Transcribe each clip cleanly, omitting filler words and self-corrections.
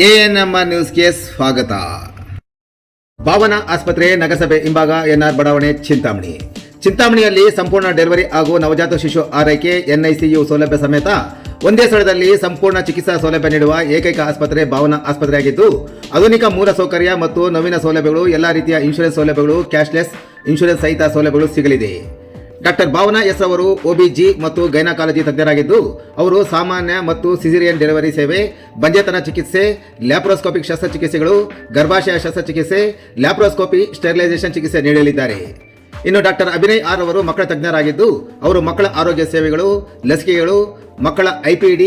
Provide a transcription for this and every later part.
ANM ನ್ಯೂಸ್ಗೆ ಸ್ವಾಗತ. ಭಾವನಾ ಆಸ್ಪತ್ರೆ ನಗರಸಭೆ ಹಿಂಭಾಗ ಎನ್ಆರ್ ಬಡಾವಣೆ ಚಿಂತಾಮಣಿಯಲ್ಲಿ ಸಂಪೂರ್ಣ ಡೆಲಿವರಿ ಹಾಗೂ ನವಜಾತ ಶಿಶು ಆರೈಕೆ ಎನ್ಐಸಿಯು ಸೌಲಭ್ಯ ಸಮೇತ ಒಂದೇ ಸ್ಥಳದಲ್ಲಿ ಸಂಪೂರ್ಣ ಚಿಕಿತ್ಸಾ ಸೌಲಭ್ಯ ನೀಡುವ ಏಕೈಕ ಆಸ್ಪತ್ರೆ ಭಾವನಾ ಆಸ್ಪತ್ರೆಯಾಗಿದ್ದು, ಆಧುನಿಕ ಮೂಲ ಸೌಕರ್ಯ ಮತ್ತು ನವೀನ ಸೌಲಭ್ಯಗಳು, ಎಲ್ಲಾ ರೀತಿಯ ಇನ್ಶೂರೆನ್ಸ್ ಸೌಲಭ್ಯಗಳು, ಕ್ಯಾಶ್ಲೆಸ್ ಇನ್ಶೂರೆನ್ಸ್ ಸಹಿತ ಸೌಲಭ್ಯಗಳು ಸಿಗಲಿದೆ. ಡಾಕ್ಟರ್ ಭಾವನಾ ಎಸ್ ಅವರು OBG ಮತ್ತು ಗೈನಕಾಲಜಿ ತಜ್ಞರಾಗಿದ್ದು, ಅವರು ಸಾಮಾನ್ಯ ಮತ್ತು ಸಿಸೇರಿಯನ್ ಡೆಲಿವರಿ ಸೇವೆ, ಬಂಜೆತನ ಚಿಕಿತ್ಸೆ, ಲ್ಯಾಪ್ರೋಸ್ಕೋಪಿಕ್ ಶಸ್ತ್ರಚಿಕಿತ್ಸೆಗಳು, ಗರ್ಭಾಶಯ ಶಸ್ತ್ರಚಿಕಿತ್ಸೆ, ಲ್ಯಾಪ್ರೋಸ್ಕೋಪಿ, ಸ್ಟೆರಿಲೈಸೇಷನ್ ಚಿಕಿತ್ಸೆ ನೀಡಲಿದ್ದಾರೆ. ಇನ್ನು ಡಾಕ್ಟರ್ ಅಭಿನಯ್ ಆರ್ ಅವರು ಮಕ್ಕಳ ತಜ್ಞರಾಗಿದ್ದು, ಅವರು ಮಕ್ಕಳ ಆರೋಗ್ಯ ಸೇವೆಗಳು, ಲಸಿಕೆಗಳು, ಮಕ್ಕಳ IPD,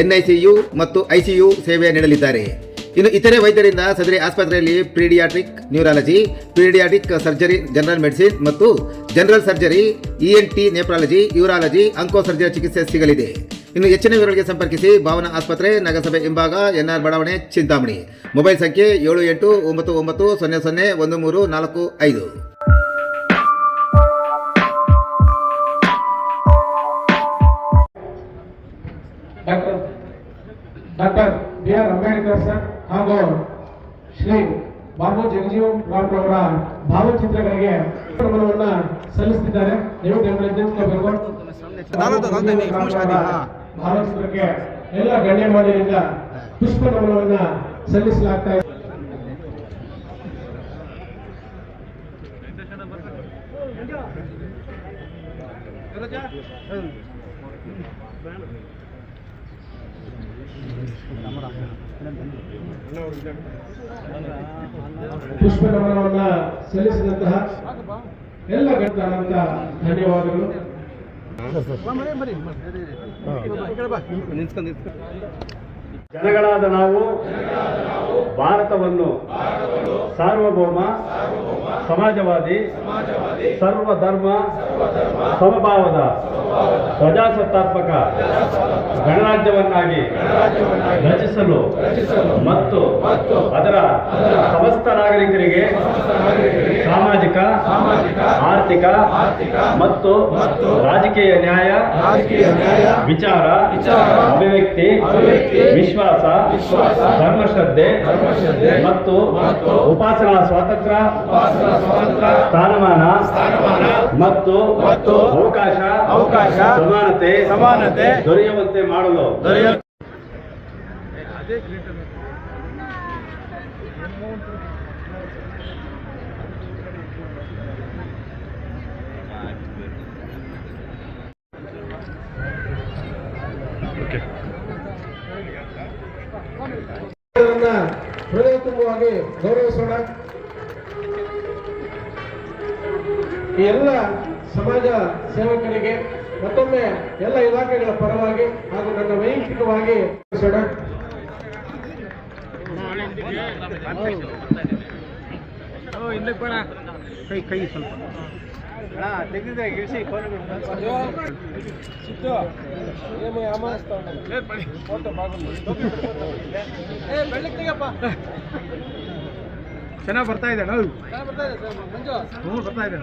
NICU ಮತ್ತು ICU ಸೇವೆ ನೀಡಲಿದ್ದಾರೆ. ಇನ್ನು ಇತರೆ ವೈದ್ಯರಿಂದ ಸದರಿ ಆಸ್ಪತ್ರೆಯಲ್ಲಿ paediatric neurology, paediatric surgery, general medicine ಮತ್ತು general surgery, ENT nephrology, urology, onco surgery ಚಿಕಿತ್ಸೆ ಸಿಗಲಿದೆ. ಇನ್ನು ಹೆಚ್ಚಿನ ವಿವರಗಳಿಗೆ ಸಂಪರ್ಕಿಸಿ ಭಾವನಾ ಆಸ್ಪತ್ರೆ, ನಗರಸಭೆ ಹಿಂಭಾಗ, ಎನ್ಆರ್ ಬಡಾವಣೆ, ಚಿಂತಾಮಣಿ. ಮೊಬೈಲ್ ಸಂಖ್ಯೆ 7899001345. ಡಾಕ್ಟರ್ BR ಅಂಬೇಡ್ಕರ್ ಸರ್ ಹಾಗೂ ಶ್ರೀ ಬಾಬು ಜಗಜೀವನ್ ರಾಮ್ ಅವರ ಭಾವಚಿತ್ರಗಳಿಗೆ ಗಮನವನ್ನ ಸಲ್ಲಿಸುತ್ತಿದ್ದಾರೆ. ಭಾವಚಿತ್ರಕ್ಕೆ ಎಲ್ಲ ಗಣ್ಯಮಾನ್ಯರಿಂದ ಪುಷ್ಪ ನಮನವನ್ನ ಸಲ್ಲಿಸಲಾಗ್ತಾ ಇದೆ. ಪುಷ್ಪ ನಮನವನ್ನ ಸಲ್ಲಿಸಿದಂತಹ ಎಲ್ಲ ಗಣ್ಯರಿಂದ ಧನ್ಯವಾದಗಳು. ಜನಗಳಾದ ನಾವು ಭಾರತವನ್ನು ಸಾರ್ವಭೌಮ, ಸಮಾಜವಾದಿ, ಸರ್ವಧರ್ಮ ಸಮಭಾವದ ಪ್ರಜಾಸತ್ತಾತ್ಮಕ ಗಣರಾಜ್ಯವನ್ನಾಗಿ ರಚಿಸಲು ಮತ್ತು ಅದರ ಸಮಸ್ತ ನಾಗರಿಕರಿಗೆ ಸಾಮಾಜಿಕ, ಆರ್ಥಿಕ ಮತ್ತು ರಾಜಕೀಯ ನ್ಯಾಯ, ವಿಚಾರ, ಅಭಿವ್ಯಕ್ತಿ, ವಿಶ್ವಾಸ, ಧರ್ಮಶ್ರದ್ಧೆ ಮತ್ತು ಉಪಾಸನಾ ಸ್ವಾತಂತ್ರ್ಯ, ಸ್ಥಾನಮಾನ ಮತ್ತು ಅವಕಾಶ ಸಮಾನತೆ ದೊರೆಯುವಂತೆ ಮಾಡಲು ಹೃದಯ ತುಂಬುವಾಗಿ ಗೌರವಿಸೋಣ. ಈ ಎಲ್ಲ ಸಮಾಜ ಸೇವಕರಿಗೆ ಮತ್ತೊಮ್ಮೆ ಎಲ್ಲ ಇಲಾಖೆಗಳ ಪರವಾಗಿ ಹಾಗೂ ನನ್ನ ವೈಯಕ್ತಿಕವಾಗಿ ಕೈ ಸ್ವಲ್ಪ ತೆಗೆದಿದೆ ಗಿಳಿಸಿ ಚೆನ್ನಾಗಿ ಬರ್ತಾ ಇದೆ. ಬರ್ತಾ ಇದೆ.